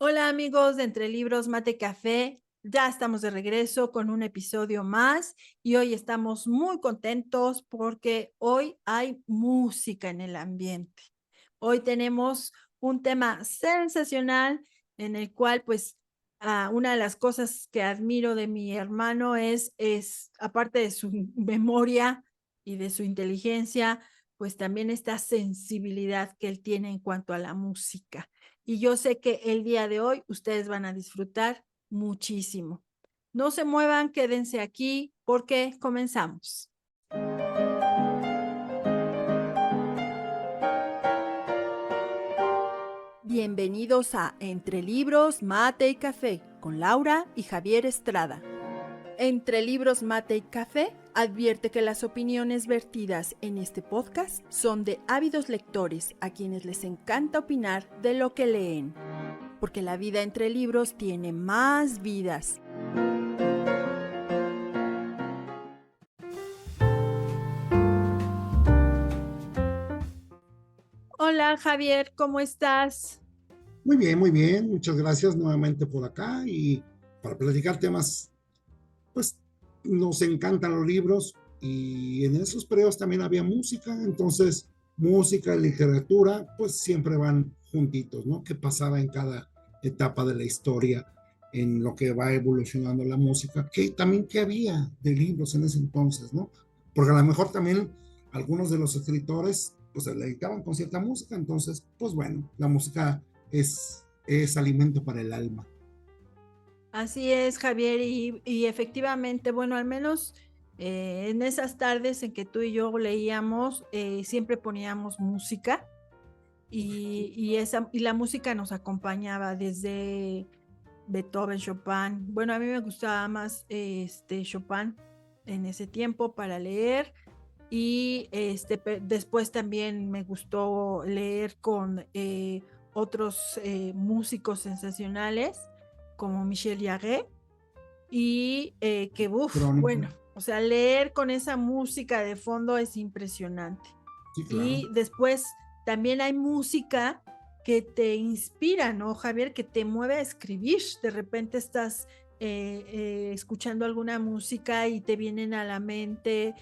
Hola amigos de Entre Libros, Mate y Café. Ya estamos de regreso con un episodio más y hoy estamos muy contentos porque hoy hay música en el ambiente. Hoy tenemos un tema sensacional en el cual una de las cosas que admiro de mi hermano es aparte de su memoria y de su inteligencia, pues también esta sensibilidad que él tiene en cuanto a la música. Y yo sé que el día de hoy ustedes van a disfrutar muchísimo. No se muevan, quédense aquí porque comenzamos. Bienvenidos a Entre Libros, Mate y Café con Laura y Javier Estrada. Entre Libros, Mate y Café advierte que las opiniones vertidas en este podcast son de ávidos lectores a quienes les encanta opinar de lo que leen, porque la vida entre libros tiene más vidas. Hola Javier, ¿cómo estás? Muy bien, muchas gracias nuevamente por acá y para platicar temas, pues nos encantan los libros y en esos periodos también había música, entonces música y literatura pues siempre van juntitos, ¿no? ¿Qué pasaba en cada etapa de la historia en lo que va evolucionando la música? ¿Qué había de libros en ese entonces, ¿no? Porque a lo mejor también algunos de los escritores pues se dedicaban con cierta música, entonces pues bueno, la música es alimento para el alma. Así es, Javier, y efectivamente, bueno, al menos en esas tardes en que tú y yo leíamos, siempre poníamos música y la música nos acompañaba desde Beethoven, Chopin. Bueno, a mí me gustaba más Chopin en ese tiempo para leer y después también me gustó leer con otros músicos sensacionales como Michel Jarre y Crónica, bueno, o sea, leer con esa música de fondo es impresionante. sí, claro. Y después también hay música que te inspira, ¿no, Javier? Que te mueve a escribir. De repente estás escuchando alguna música y te vienen a la mente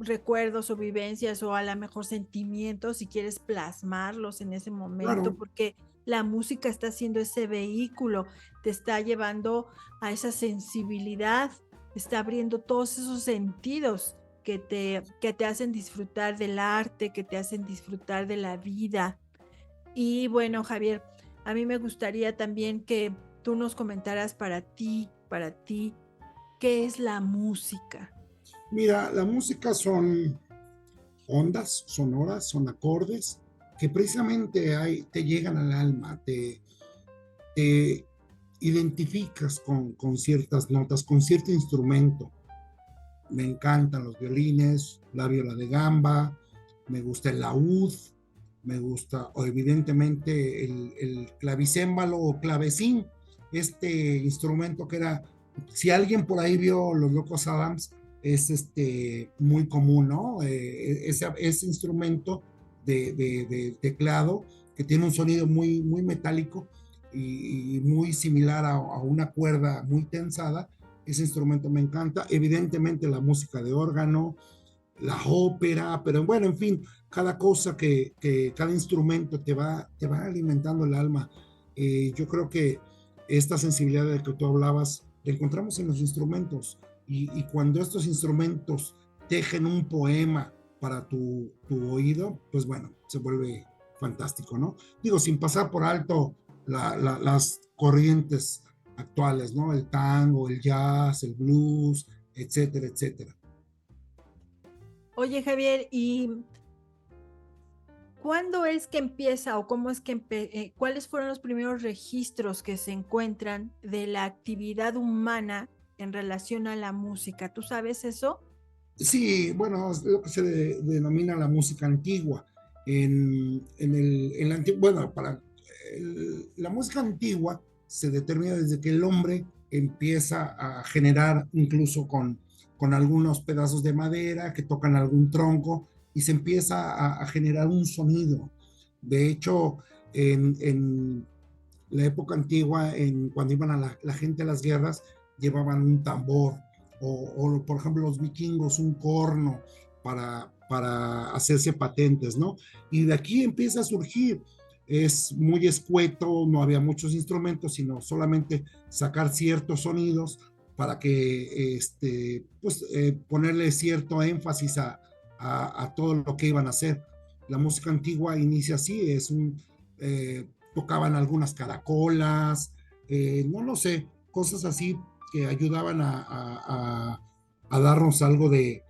recuerdos o vivencias o a lo mejor sentimientos y quieres plasmarlos en ese momento Claro, porque la música está siendo ese vehículo, te está llevando a esa sensibilidad, está abriendo todos esos sentidos que te hacen disfrutar del arte, que te hacen disfrutar de la vida. Y bueno, Javier, a mí me gustaría también que tú nos comentaras para ti, ¿qué es la música? mira, la música son ondas sonoras, son acordes que precisamente te llegan al alma, te identificas con ciertas notas, con cierto instrumento. Me encantan los violines, la viola de gamba, me gusta el laúd, me gusta, o evidentemente, el clavicémbalo o clavecín, este instrumento que era, si alguien por ahí vio Los Locos Adams, es muy común, ¿no? Ese instrumento de teclado que tiene un sonido muy metálico y muy similar a una cuerda muy tensada. Ese instrumento me encanta. Evidentemente la música de órgano, la ópera, pero bueno, en fin, cada cosa cada instrumento te va alimentando el alma. Yo creo que esta sensibilidad de que tú hablabas, la encontramos en los instrumentos. Y cuando estos instrumentos tejen un poema para tu oído, pues bueno, se vuelve fantástico, ¿no? Digo, sin pasar por alto las corrientes actuales, ¿no? El tango, el jazz, el blues, etcétera, etcétera. Oye, Javier, ¿y cuándo es que empieza o cómo es que cuáles fueron los primeros registros que se encuentran de la actividad humana en relación a la música? ¿Tú sabes eso? Sí, bueno, es lo que se denomina la música antigua. Bueno, la música antigua se determina desde que el hombre empieza a generar, incluso con algunos pedazos de madera que tocan algún tronco, y se empieza a generar un sonido. De hecho, en la época antigua, cuando iban la gente a las guerras, llevaban un tambor, por ejemplo los vikingos, un corno para hacerse patentes, ¿no? Y de aquí empieza a surgir. Es muy escueto, no había muchos instrumentos, sino solamente sacar ciertos sonidos para que, pues, ponerle cierto énfasis a todo lo que iban a hacer. La música antigua inicia así, tocaban algunas caracolas, no lo sé, cosas así que ayudaban a darnos algo de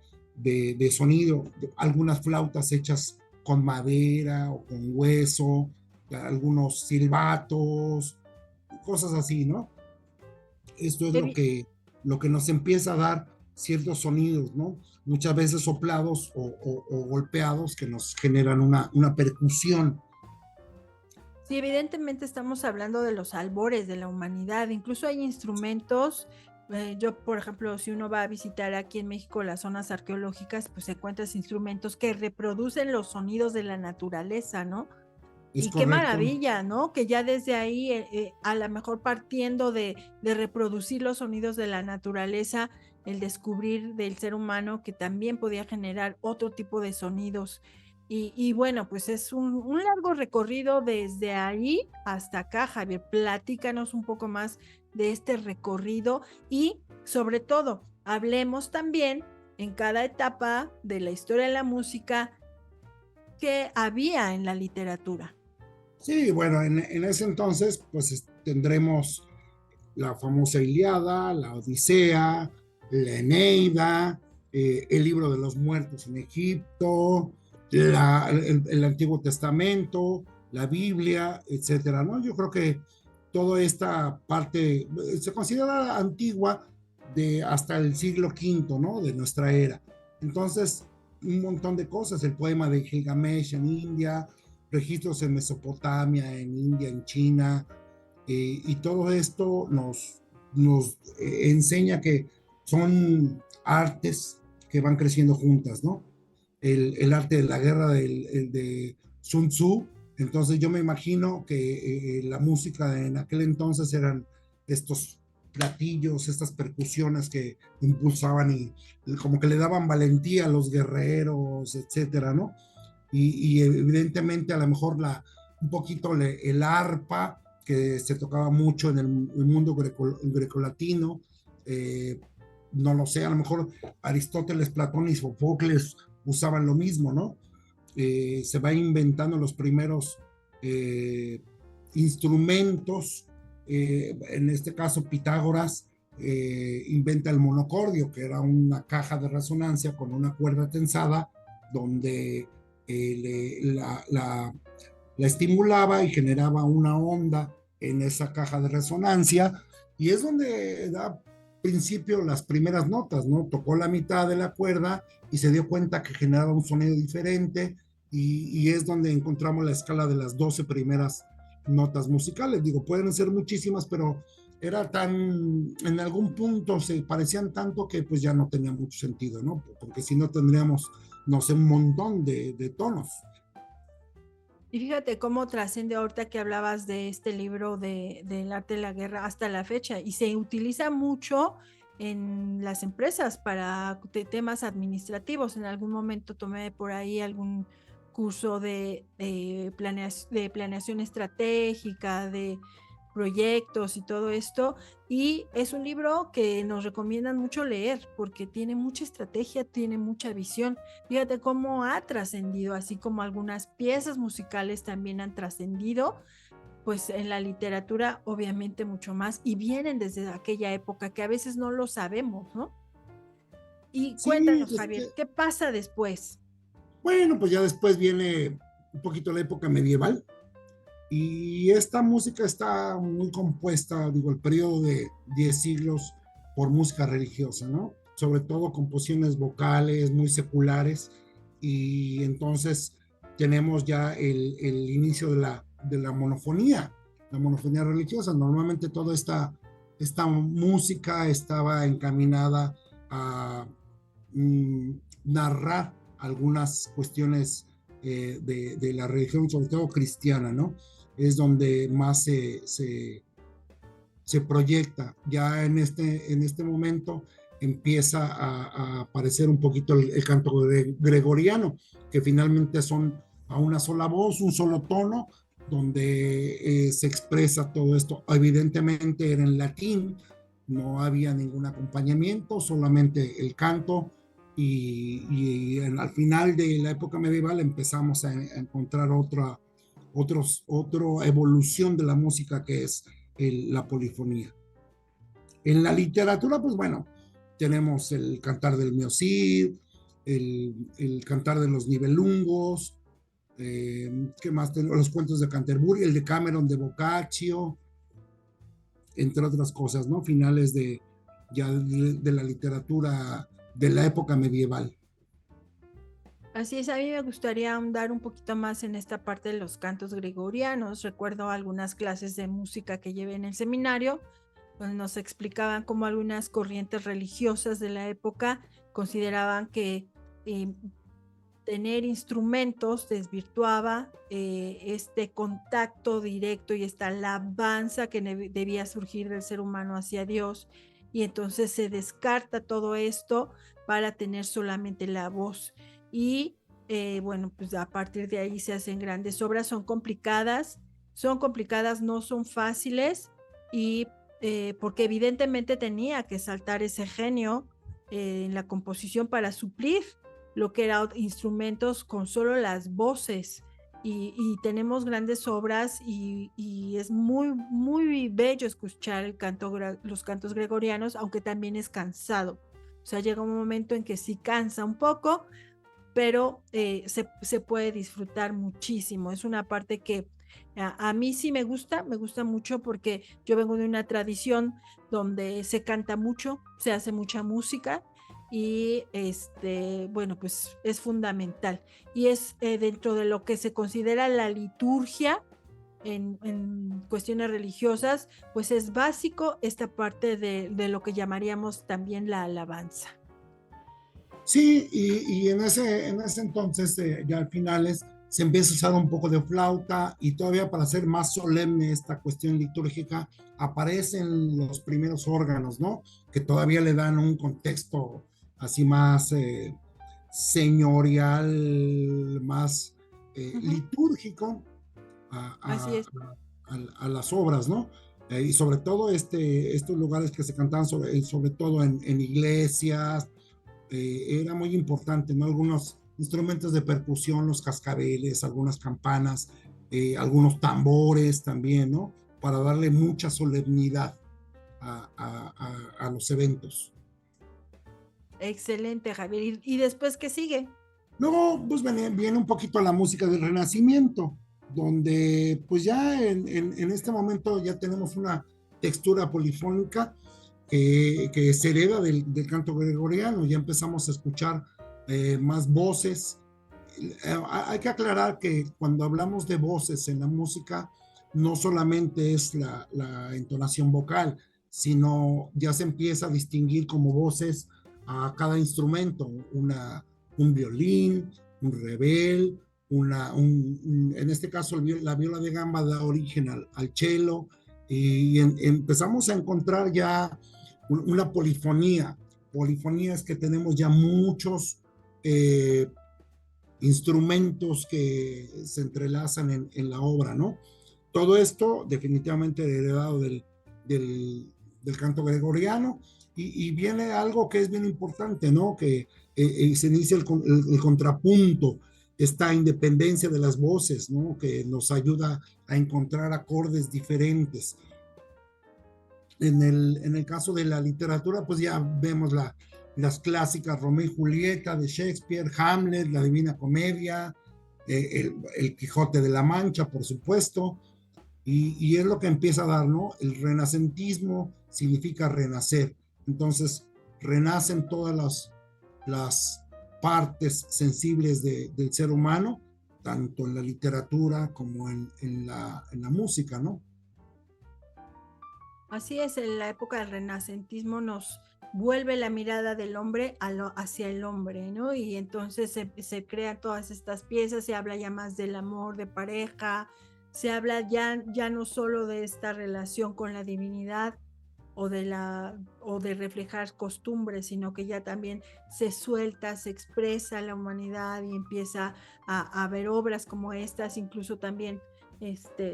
sonido, algunas flautas hechas con madera o con hueso, algunos silbatos, cosas así, ¿no? Esto es Evi- lo que nos empieza a dar ciertos sonidos, ¿no? Muchas veces soplados o golpeados que nos generan una percusión. Sí, evidentemente estamos hablando de los albores de la humanidad. Incluso hay instrumentos. Yo, por ejemplo, si uno va a visitar aquí en México las zonas arqueológicas, pues encuentras instrumentos que reproducen los sonidos de la naturaleza, ¿no? Es Y qué correcto. maravilla, ¿no? Que ya desde ahí, a lo mejor partiendo de reproducir los sonidos de la naturaleza, el descubrir del ser humano que también podía generar otro tipo de sonidos. Y bueno, pues es un largo recorrido desde ahí hasta acá, Javier. Platícanos un poco más de este recorrido y sobre todo, hablemos también en cada etapa de la historia de la música que había en la literatura. Sí, bueno, en ese entonces, pues tendremos la famosa Iliada, la Odisea, la Eneida, el libro de los muertos en Egipto, el Antiguo Testamento, la Biblia, etcétera, ¿no? Yo creo que toda esta parte se considera antigua de hasta el siglo V, ¿no? De nuestra era. Entonces, un montón de cosas, el poema de Gilgamesh en India, registros en Mesopotamia, en India, en China, y todo esto nos enseña que son artes que van creciendo juntas, ¿no? El arte de la guerra de Sun Tzu, entonces yo me imagino que la música en aquel entonces eran estos platillos, estas percusiones que impulsaban y como que le daban valentía a los guerreros, etcétera, ¿no? Y evidentemente a lo mejor un poquito el arpa, que se tocaba mucho en el mundo grecolatino, no lo sé, a lo mejor Aristóteles, Platón y Sófocles usaban lo mismo, ¿no? Se va inventando los primeros instrumentos, en este caso Pitágoras inventa el monocordio, que era una caja de resonancia con una cuerda tensada, donde la estimulaba y generaba una onda en esa caja de resonancia, y es donde da principio las primeras notas, ¿no? Tocó la mitad de la cuerda y se dio cuenta que generaba un sonido diferente, y es donde encontramos la escala de las 12 primeras notas musicales. Digo, pueden ser muchísimas, pero era en algún punto se parecían tanto que pues ya no tenía mucho sentido, ¿no? Porque si no tendríamos, no sé, un montón de tonos. Y fíjate cómo trasciende ahorita que hablabas de este libro del arte de la guerra hasta la fecha y se utiliza mucho en las empresas para temas administrativos. En algún momento tomé por ahí algún curso de planeación estratégica, de proyectos y todo esto. Y es un libro que nos recomiendan mucho leer porque tiene mucha estrategia, tiene mucha visión. Fíjate cómo ha trascendido, así como algunas piezas musicales también han trascendido, pues en la literatura obviamente mucho más y vienen desde aquella época que a veces no lo sabemos, ¿no? Y Sí, cuéntanos, Javier, ¿qué pasa después? bueno, pues ya después viene un poquito la época medieval, y esta música está muy compuesta, digo, el periodo de 10 siglos por música religiosa, ¿no? Sobre todo composiciones vocales muy seculares, y entonces tenemos ya el inicio de la monofonía religiosa. Normalmente toda esta música estaba encaminada a mm, narrar algunas cuestiones de la religión, sobre todo cristiana, ¿no? es donde más se proyecta. Ya en este momento empieza a aparecer un poquito el canto gregoriano, que finalmente son a una sola voz, un solo tono, donde se expresa todo esto. Evidentemente era en latín, no había ningún acompañamiento, solamente el canto. Al final de la época medieval empezamos a encontrar otra evolución de la música, que es la polifonía. En la literatura, pues bueno, tenemos el cantar del Mio Cid, el cantar de los Nibelungos, ¿qué más tenemos? Los cuentos de Canterbury, el de Cameron de Boccaccio, entre otras cosas, ¿no? Finales ya de la literatura de la época medieval. Así es, a mí me gustaría ahondar un poquito más en esta parte de los cantos gregorianos. Recuerdo algunas clases de música que llevé en el seminario, donde nos explicaban cómo algunas corrientes religiosas de la época consideraban que tener instrumentos desvirtuaba este contacto directo y esta alabanza que debía surgir del ser humano hacia Dios, y entonces se descarta todo esto para tener solamente la voz. Y bueno, pues a partir de ahí se hacen grandes obras. Son complicadas, no son fáciles, y porque evidentemente tenía que saltar ese genio en la composición para suplir lo que eran instrumentos con solo las voces. Y tenemos grandes obras, y es muy, muy bello escuchar los cantos gregorianos, aunque también es cansado. O sea, llega un momento en que sí cansa un poco, pero se puede disfrutar muchísimo. Es una parte que a mí sí me gusta mucho, porque yo vengo de una tradición donde se canta mucho, se hace mucha música, y bueno, pues es fundamental. Y es dentro de lo que se considera la liturgia en cuestiones religiosas, pues es básico esta parte de lo que llamaríamos también la alabanza. Sí, y en ese entonces, ya al finales, se empieza a usar un poco de flauta, y todavía para hacer más solemne esta cuestión litúrgica, aparecen los primeros órganos, ¿no? Que todavía le dan un contexto así más señorial, más litúrgico a, Así a, es. a las obras, ¿no? Y sobre todo estos lugares que se cantaban sobre todo en iglesias, era muy importante, ¿no? Algunos instrumentos de percusión, los cascabeles, algunas campanas, algunos tambores también, ¿no? Para darle mucha solemnidad a los eventos. Excelente, Javier. ¿Y después qué sigue? Luego, pues viene un poquito la música del Renacimiento, donde pues ya en este momento ya tenemos una textura polifónica que se hereda del canto gregoriano. Ya empezamos a escuchar más voces. Hay que aclarar que cuando hablamos de voces en la música, no solamente es la entonación vocal, sino ya se empieza a distinguir como voces a cada instrumento, un violín, un rebel, en este caso la viola de gamba da origen al cello, y empezamos a encontrar ya una polifonía. Polifonía es que tenemos ya muchos instrumentos que se entrelazan en la obra, ¿no? Todo esto definitivamente heredado del canto gregoriano, y viene algo que es bien importante, ¿no? Que se inicia el contrapunto, esta independencia de las voces, ¿no? Que nos ayuda a encontrar acordes diferentes. En el caso de la literatura, pues ya vemos las clásicas Romeo y Julieta de Shakespeare, Hamlet, la Divina Comedia, el Quijote de la Mancha, por supuesto, y es lo que empieza a dar, ¿no? El renacentismo significa renacer. Entonces, renacen todas las partes sensibles del ser humano, tanto en la literatura como en la música, ¿no? Así es, en la época del renacentismo nos vuelve la mirada del hombre hacia el hombre, ¿no? Y entonces se crean todas estas piezas, se habla ya más del amor de pareja, se habla ya no solo de esta relación con la divinidad o de reflejar costumbres, sino que ya también se suelta, se expresa la humanidad y empieza a ver obras como estas, incluso también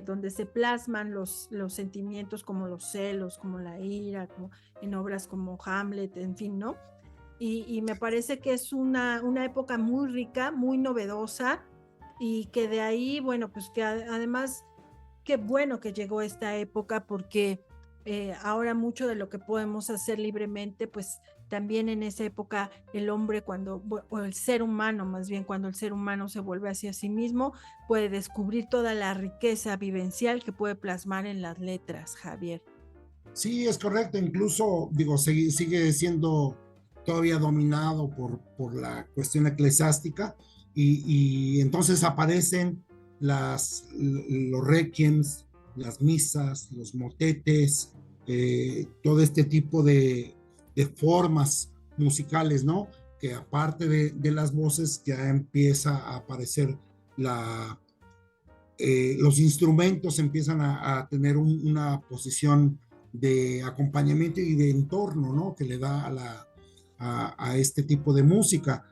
donde se plasman los sentimientos como los celos, como la ira, como en obras como Hamlet, en fin, ¿no? Y me parece que es una época muy rica, muy novedosa, y que de ahí, bueno, pues que además, qué bueno que llegó esta época, porque ahora mucho de lo que podemos hacer libremente, pues también en esa época el hombre o el ser humano más bien, cuando el ser humano se vuelve hacia sí mismo, puede descubrir toda la riqueza vivencial que puede plasmar en las letras, Javier. Sí, es correcto, incluso, digo, sigue siendo todavía dominado por la cuestión eclesiástica y entonces aparecen los requiems, las misas, los motetes, todo este tipo de formas musicales, ¿no? Que aparte de las voces ya empieza a aparecer los instrumentos empiezan a tener una posición de acompañamiento y de entorno, ¿no? Que le da a este tipo de música.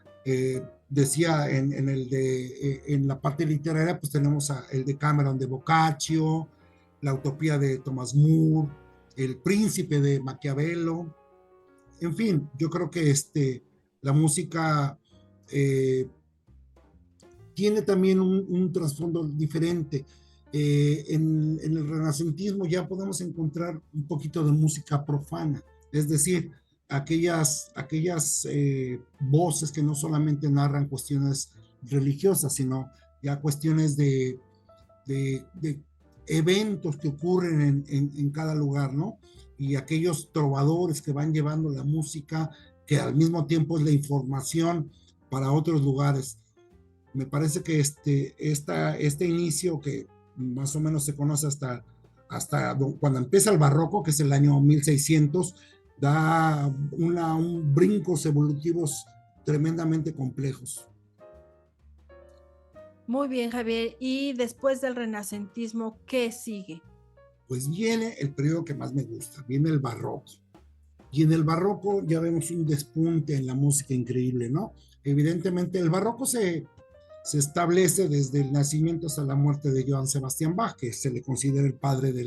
Decía en la parte literaria, pues tenemos el de Cameron de Boccaccio, la Utopía de Thomas More, el Príncipe de Maquiavelo. En fin, yo creo que la música tiene también un trasfondo diferente. En el renacentismo ya podemos encontrar un poquito de música profana, es decir, aquellas voces que no solamente narran cuestiones religiosas, sino ya cuestiones de eventos que ocurren en cada lugar, ¿no? Y aquellos trovadores que van llevando la música, que al mismo tiempo es la información para otros lugares. Me parece que este inicio que más o menos se conoce hasta cuando empieza el barroco, que es el año 1600, da un brincos evolutivos tremendamente complejos. Muy bien, Javier. Y después del renacentismo, ¿qué sigue? Pues viene el periodo que más me gusta, viene el barroco. Y en el barroco ya vemos un despunte en la música increíble, ¿no? Evidentemente el barroco se establece desde el nacimiento hasta la muerte de Johann Sebastian Bach, que se le considera el padre de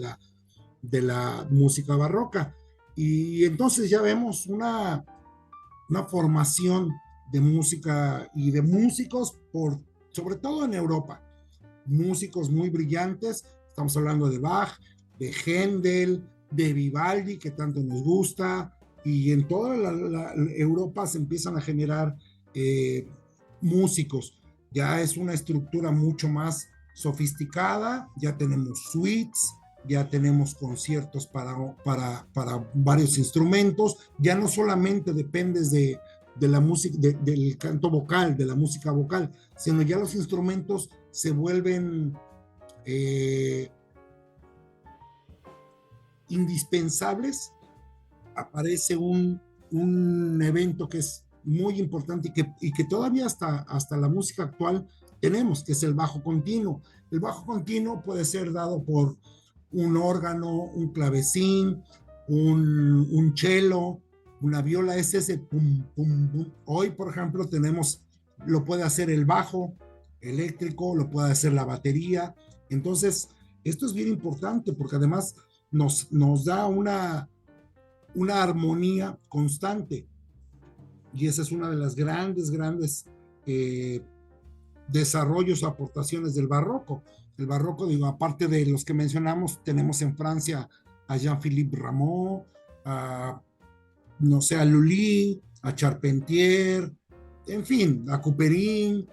la música barroca. Y entonces ya vemos una formación de música y de músicos, sobre todo en Europa, músicos muy brillantes. Estamos hablando de Bach, de Händel, de Vivaldi, que tanto nos gusta, y en toda Europa se empiezan a generar músicos. Ya es una estructura mucho más sofisticada, ya tenemos suites, ya tenemos conciertos para varios instrumentos, ya no solamente dependes de la música, del canto vocal, de la música vocal, sino ya los instrumentos se vuelven indispensables. Aparece un evento que es muy importante y que todavía hasta la música actual tenemos, que es el bajo continuo. El bajo continuo puede ser dado por un órgano, un clavecín, un cello, una viola, es ese pum, pum, pum. Hoy, por ejemplo, lo puede hacer el bajo eléctrico, lo puede hacer la batería. Entonces, esto es bien importante porque además nos da una armonía constante. Y esa es una de las grandes desarrollos, aportaciones del barroco. El barroco, digo, aparte de los que mencionamos, tenemos en Francia a Jean-Philippe Rameau, no sé, a Lully, a Charpentier, en fin, a Couperin,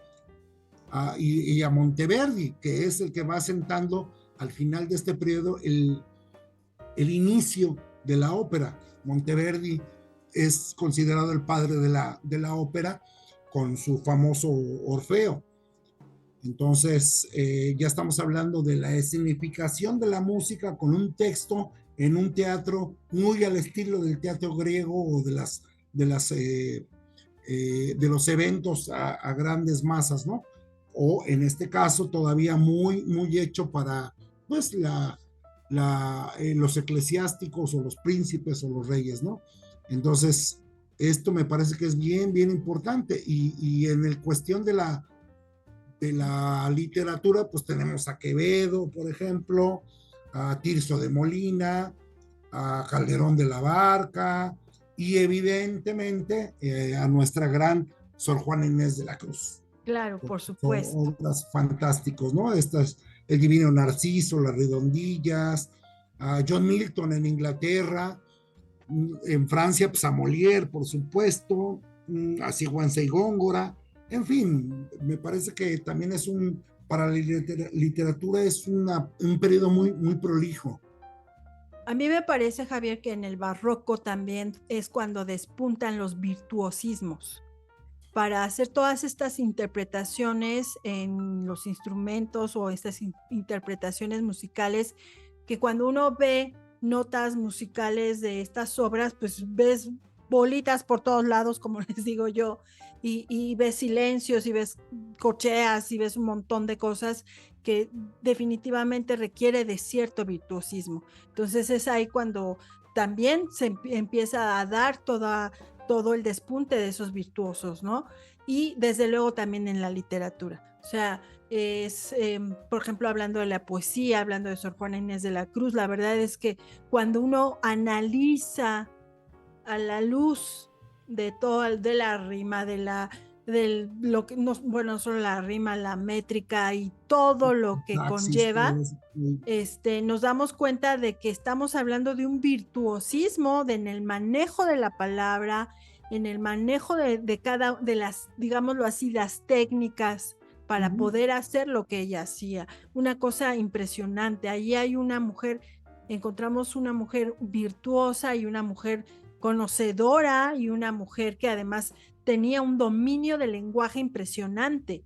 y a Monteverdi, que es el que va sentando al final de este periodo el inicio de la ópera. Monteverdi es considerado el padre de la ópera con su famoso Orfeo. Entonces, ya estamos hablando de la escenificación de la música con un texto en un teatro muy al estilo del teatro griego o de los eventos a grandes masas, ¿no? O en este caso todavía muy hecho pues los eclesiásticos o los príncipes o los reyes, ¿no? Entonces, esto me parece que es bien, bien importante. Y en el cuestión de la literatura, pues tenemos a Quevedo, por ejemplo, a Tirso de Molina, a Calderón de la Barca y evidentemente a nuestra gran Sor Juana Inés de la Cruz. Claro, por Son supuesto. obras fantásticos, ¿no? Estas, El Divino Narciso, Las Redondillas, a John Milton en Inglaterra, en Francia, pues a Molière, por supuesto, a Sigüenza y Góngora, en fin, me parece que también es para la literatura es un periodo muy, muy prolijo. A mí me parece, Javier, que en el barroco también es cuando despuntan los virtuosismos para hacer todas estas interpretaciones en los instrumentos o estas interpretaciones musicales, que cuando uno ve notas musicales de estas obras, pues ves bolitas por todos lados, como les digo yo, y ves silencios y ves corcheas y ves un montón de cosas que definitivamente requiere de cierto virtuosismo. Entonces es ahí cuando también se empieza a dar todo el despunte de esos virtuosos, ¿no? Y desde luego también en la literatura. O sea, por ejemplo, hablando de la poesía, hablando de Sor Juana Inés de la Cruz, la verdad es que cuando uno analiza a la luz de todo, de la rima, lo que, no, bueno, no solo la rima, la métrica y todo lo que Taxis, conlleva, todo eso. nos damos cuenta de que estamos hablando de un virtuosismo en el manejo de la palabra, en el manejo de cada de las, digámoslo así, las técnicas para poder hacer lo que ella hacía. Una cosa impresionante. Allí hay una mujer, encontramos una mujer virtuosa y una mujer conocedora y una mujer que además tenía un dominio del lenguaje impresionante.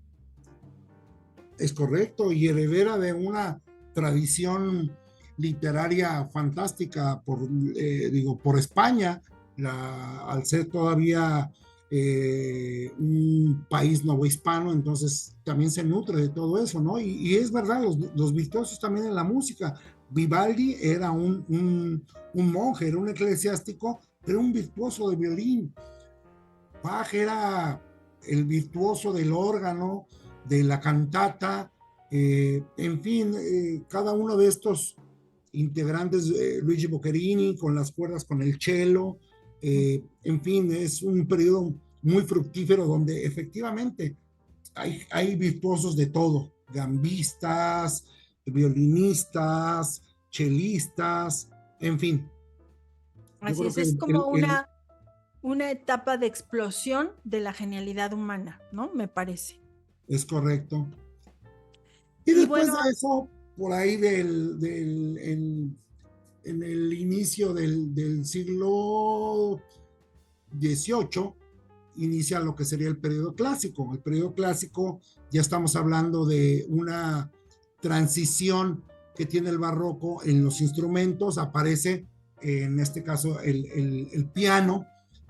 Es correcto, y heredera de una tradición literaria fantástica por España, al ser todavía un país novohispano, entonces también se nutre de todo eso, ¿no? Y es verdad, los virtuosos también en la música. Vivaldi era un monje, era un eclesiástico, pero un virtuoso de violín. Bach era el virtuoso del órgano, de la cantata, en fin, cada uno de estos integrantes, Luigi Boccherini con las cuerdas, con el cello, en fin, es un periodo muy fructífero donde efectivamente hay virtuosos de todo, gambistas, violinistas, chelistas, en fin. Yo Así creo que es como una etapa de explosión de la genialidad humana, ¿no? Me parece. es correcto. Y Y bueno, después de eso, por ahí en el inicio del siglo XVIII, inicia lo que sería el periodo clásico. El periodo clásico, ya estamos hablando de una transición que tiene el barroco en los instrumentos, aparece en este caso el piano,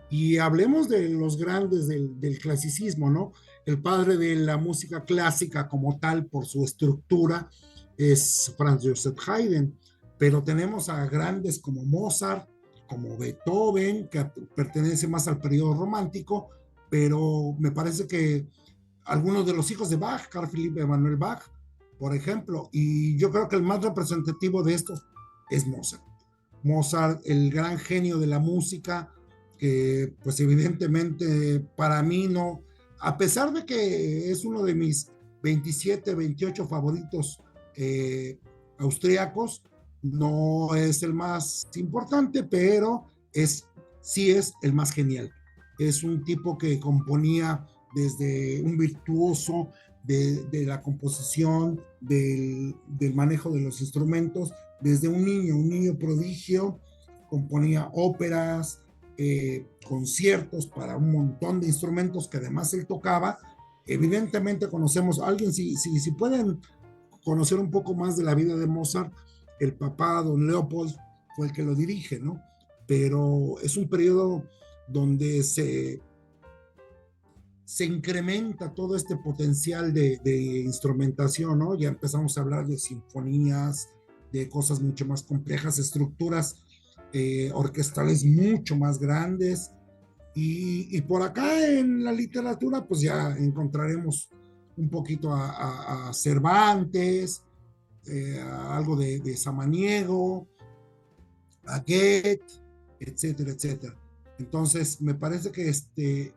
y hablemos de los grandes del clasicismo, ¿no? El padre de la música clásica como tal, por su estructura, es Franz Joseph Haydn, pero tenemos a grandes como Mozart, como Beethoven, que pertenece más al periodo romántico, pero me parece que algunos de los hijos de Bach, Carl Philipp Emanuel Bach, por ejemplo, y yo creo que el más representativo de estos es Mozart. Mozart, el gran genio de la música, que pues evidentemente para mí no, a pesar de que es uno de mis 27, 28 favoritos austriacos, no es el más importante, pero sí es el más genial. Es un tipo que componía desde un virtuoso de la composición, del manejo de los instrumentos, desde un niño prodigio, componía óperas, conciertos para un montón de instrumentos que además él tocaba. Evidentemente conocemos a alguien, si pueden conocer un poco más de la vida de Mozart, el papá, don Leopold, fue el que lo dirige, ¿no? Pero es un periodo donde se incrementa todo este potencial de instrumentación, ¿no? Ya empezamos a hablar de sinfonías, de cosas mucho más complejas, estructuras orquestales mucho más grandes. Y por acá en la literatura, pues ya encontraremos un poquito a Cervantes, algo de Samaniego, a Goethe, etcétera, etcétera. Entonces, me parece que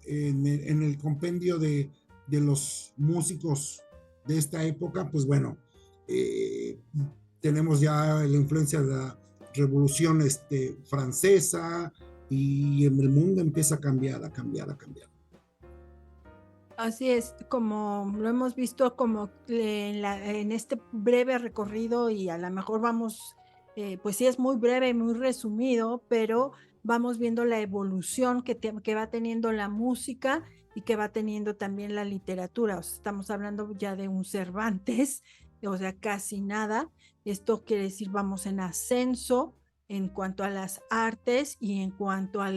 en el compendio de los músicos de esta época, pues bueno, eh, tenemos ya la influencia de la revolución francesa, y en el mundo empieza a cambiar, a cambiar, a cambiar. Así es, como lo hemos visto como en este breve recorrido y a lo mejor vamos, pues sí es muy breve, muy resumido, pero vamos viendo la evolución que va teniendo la música y que va teniendo también la literatura. O sea, estamos hablando ya de un Cervantes, o sea, casi nada. Esto quiere decir vamos en ascenso en cuanto a las artes y en cuanto a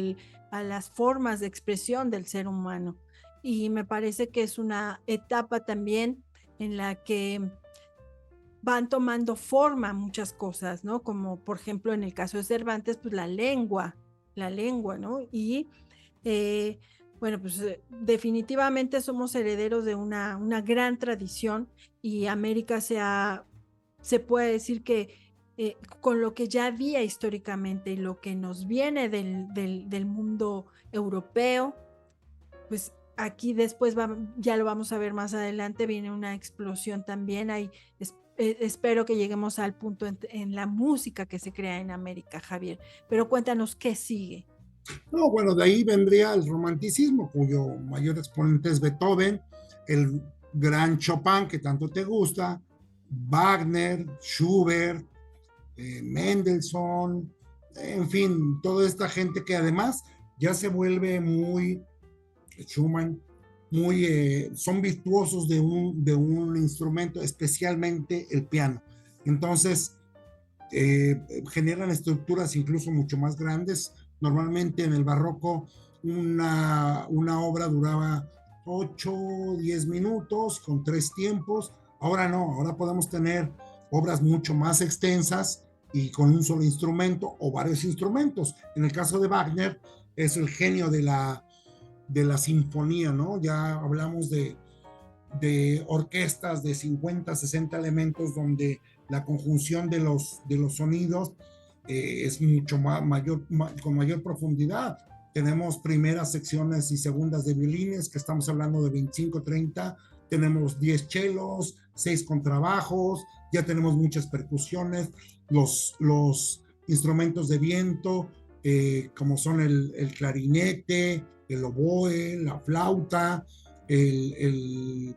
las formas de expresión del ser humano. Y me parece que es una etapa también en la que van tomando forma muchas cosas, ¿no? Como por ejemplo en el caso de Cervantes, pues la lengua, ¿no? Y eh, bueno, pues definitivamente somos herederos de una gran tradición y América se puede decir que con lo que ya había históricamente y lo que nos viene del mundo europeo, pues aquí después ya lo vamos a ver más adelante, viene una explosión también. Espero que lleguemos al punto en la música que se crea en América, Javier. Pero cuéntanos qué sigue. No, bueno, de ahí vendría el romanticismo, cuyo mayor exponente es Beethoven, el gran Chopin que tanto te gusta, Wagner, Schubert, Mendelssohn, en fin, toda esta gente que además ya se vuelve muy, Schumann, muy, son virtuosos de un instrumento, especialmente el piano. Entonces, generan estructuras incluso mucho más grandes. Normalmente en el barroco una obra duraba 8, 10 minutos con 3 tiempos. Ahora no, ahora podemos tener obras mucho más extensas y con un solo instrumento o varios instrumentos. En el caso de Wagner es el genio de la sinfonía, ¿no? Ya hablamos de orquestas de 50, 60 elementos donde la conjunción de los sonidos es mucho con mayor profundidad. Tenemos primeras secciones y segundas de violines, que estamos hablando de 25, 30, tenemos 10 chelos, 6 contrabajos, ya tenemos muchas percusiones, los instrumentos de viento, como son el clarinete, el oboe, la flauta, el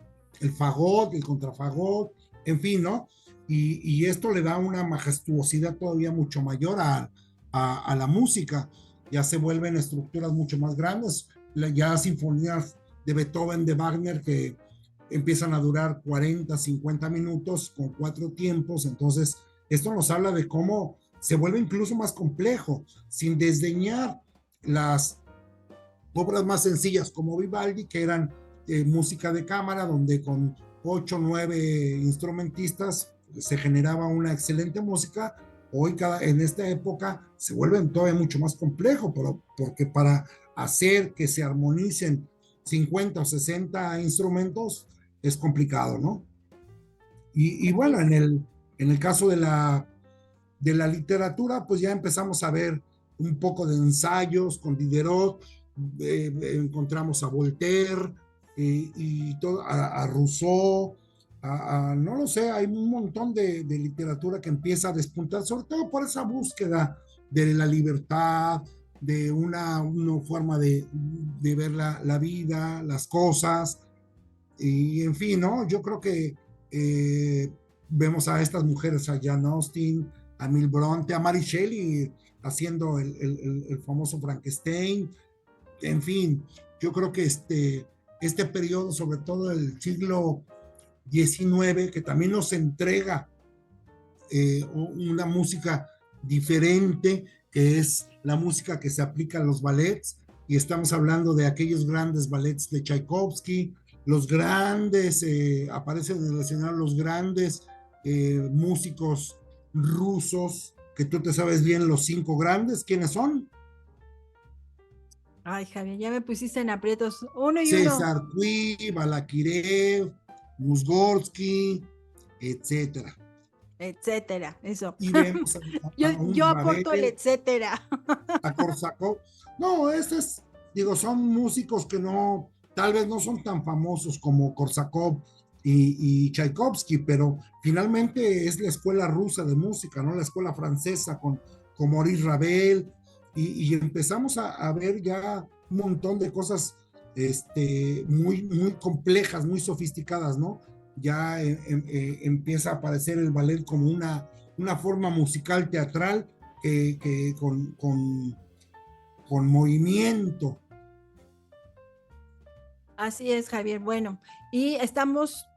fagot, el contrafagot, en fin, ¿no? Y esto le da una majestuosidad todavía mucho mayor a la música. Ya se vuelven estructuras mucho más grandes, ya sinfonías de Beethoven, de Wagner, que empiezan a durar 40, 50 minutos con 4 tiempos. Entonces, esto nos habla de cómo se vuelve incluso más complejo, sin desdeñar las obras más sencillas como Vivaldi, que eran música de cámara, donde con 8 o 9 instrumentistas se generaba una excelente música. Hoy en esta época se vuelven todavía mucho más complejo, porque para hacer que se armonicen 50 o 60 instrumentos es complicado, ¿no? Y bueno, en el caso de la literatura, pues ya empezamos a ver un poco de ensayos con Diderot, encontramos a Voltaire y todo, a Rousseau, no lo sé, hay un montón de literatura que empieza a despuntar, sobre todo por esa búsqueda de la libertad, de una forma de ver la vida, las cosas, y en fin, ¿no? Yo creo que vemos a estas mujeres, a Jane Austen, a Emil Bronte, a Mary Shelley haciendo el famoso Frankenstein, en fin, yo creo que este periodo, sobre todo el siglo XIX, que también nos entrega una música diferente, que es la música que se aplica a los ballets, y estamos hablando de aquellos grandes ballets de Tchaikovsky, los grandes, aparecen en el escenario los grandes músicos rusos, que tú te sabes bien los 5 grandes, ¿quiénes son? Ay, Javier, ya me pusiste en aprietos. Uno y uno, César Cui, Balakirev, Mussorgsky, etcétera. etcétera. Eso. Y vemos Yo, a un yo aporto el Ravel, etcétera. a Korsakov. No, digo, son músicos que no, tal vez no son tan famosos como Korsakov y Tchaikovsky, pero finalmente es la escuela rusa de música, ¿no? La escuela francesa con Maurice Ravel, y empezamos a ver ya un montón de cosas muy complejas, muy sofisticadas, ¿no? Ya empieza a aparecer el ballet como una forma musical teatral que con movimiento. Así es, Javier. Bueno, y estamos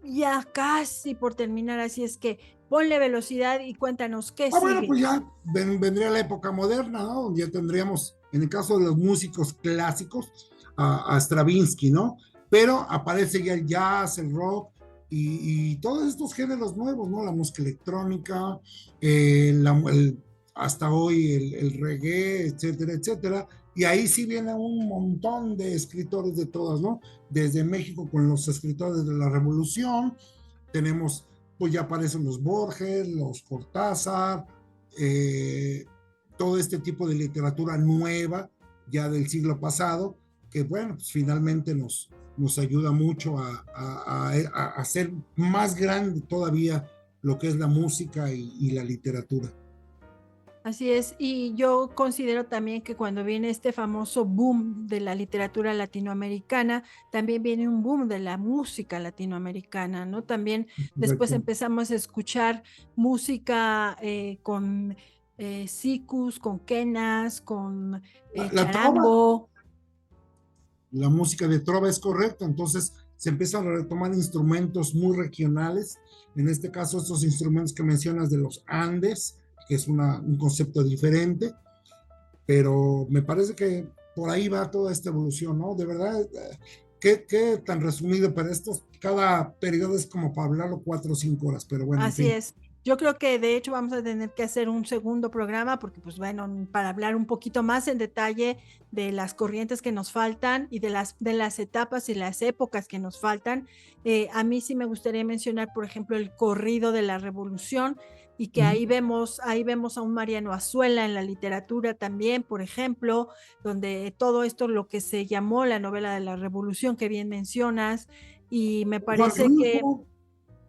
ya casi por terminar, así es que ponle velocidad y cuéntanos qué Bueno, sigue. pues ya vendría la época moderna, ¿no? Donde ya tendríamos, en el caso de los músicos clásicos, a Stravinsky, ¿no? Pero aparece ya el jazz, el rock y todos estos géneros nuevos, ¿no? La música electrónica, hasta hoy el reggae, etcétera, etcétera. Y ahí sí viene un montón de escritores de todas, ¿no? Desde México con los escritores de la Revolución, tenemos, pues ya aparecen los Borges, los Cortázar, eh, todo este tipo de literatura nueva, ya del siglo pasado, que bueno, pues finalmente nos ayuda mucho a hacer más grande todavía lo que es la música y la literatura. Así es, y yo considero también que cuando viene este famoso boom de la literatura latinoamericana, también viene un boom de la música latinoamericana, ¿no? También después Correcto. empezamos a escuchar música con sikus, con quenas, con La trova, charango. la música de trova es correcta, entonces se empiezan a retomar instrumentos muy regionales, en este caso estos instrumentos que mencionas de los Andes, que es un concepto diferente, pero me parece que por ahí va toda esta evolución, ¿no? De verdad, qué tan resumido, pero esto, cada periodo es como para hablarlo 4 o 5 horas, pero bueno, en Así fin. es. Yo creo que de hecho vamos a tener que hacer un segundo programa porque, pues bueno, para hablar un poquito más en detalle de las corrientes que nos faltan y de las etapas y las épocas que nos faltan. A mí sí me gustaría mencionar, por ejemplo, el corrido de la Revolución y que ahí vemos a un Mariano Azuela en la literatura también, por ejemplo, donde todo esto, lo que se llamó la novela de la Revolución, que bien mencionas, y me Juan parece que Rulfo,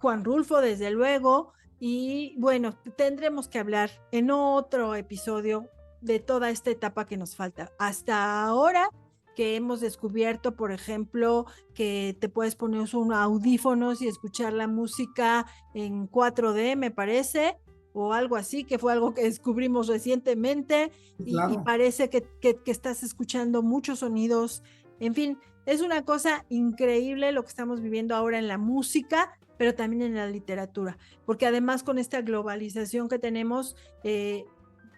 Juan Rulfo, desde luego, y bueno, tendremos que hablar en otro episodio de toda esta etapa que nos falta. Hasta ahora que hemos descubierto, por ejemplo, que te puedes poner un audífonos y escuchar la música en 4D, me parece, o algo así, que fue algo que descubrimos recientemente y claro. parece que estás escuchando muchos sonidos. En fin, es una cosa increíble lo que estamos viviendo ahora en la música, pero también en la literatura, porque además con esta globalización que tenemos,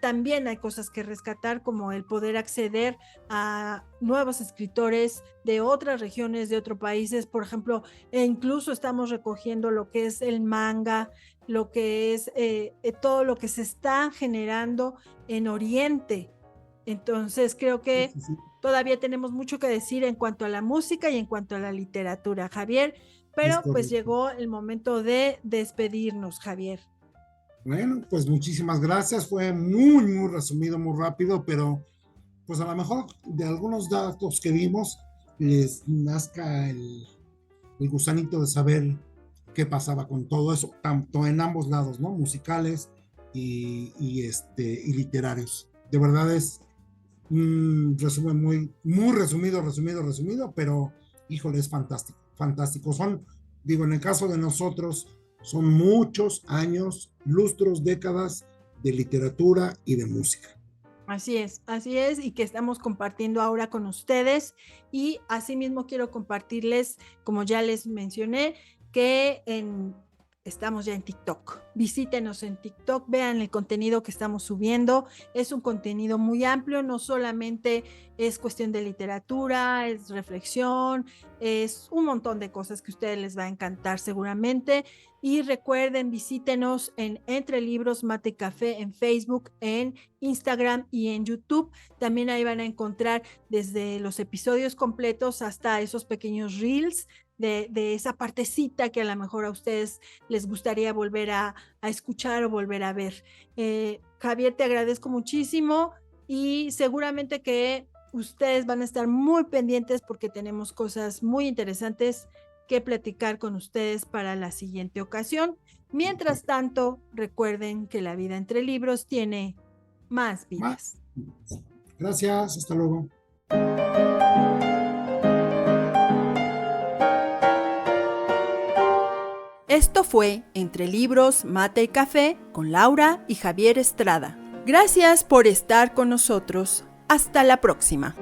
también hay cosas que rescatar, como el poder acceder a nuevos escritores de otras regiones, de otros países, por ejemplo, e incluso estamos recogiendo lo que es el manga, lo que es todo lo que se está generando en Oriente. Entonces, creo Sí, que sí, sí, todavía tenemos mucho que decir en cuanto a la música y en cuanto a la literatura, Javier, es pero pues correcto. llegó el momento de despedirnos, Javier. Bueno, pues muchísimas gracias. Fue muy resumido, muy rápido, pero pues a lo mejor de algunos datos que vimos les nazca el gusanito de saber qué pasaba con todo eso, tanto en ambos lados, ¿no? Musicales y literarios. De verdad es un resumen muy resumido, pero híjole, es fantástico, fantástico. Digo, en el caso de nosotros, son muchos años, lustros, décadas de literatura y de música. Así es, y que estamos compartiendo ahora con ustedes. Y asimismo quiero compartirles, como ya les mencioné, que estamos ya en TikTok. Visítenos en TikTok, vean el contenido que estamos subiendo. Es un contenido muy amplio, no solamente es cuestión de literatura, es reflexión, es un montón de cosas que a ustedes les va a encantar seguramente. Y recuerden, visítenos en Entre Libros Mate y Café en Facebook, en Instagram y en YouTube. También ahí van a encontrar desde los episodios completos hasta esos pequeños reels de esa partecita que a lo mejor a ustedes les gustaría volver a escuchar o volver a ver. Javier, te agradezco muchísimo y seguramente que ustedes van a estar muy pendientes porque tenemos cosas muy interesantes que platicar con ustedes para la siguiente ocasión. Mientras tanto, recuerden que la vida entre libros tiene más vidas. Gracias, hasta luego. Esto fue Entre Libros, Mate y Café con Laura y Javier Estrada. Gracias por estar con nosotros. Hasta la próxima.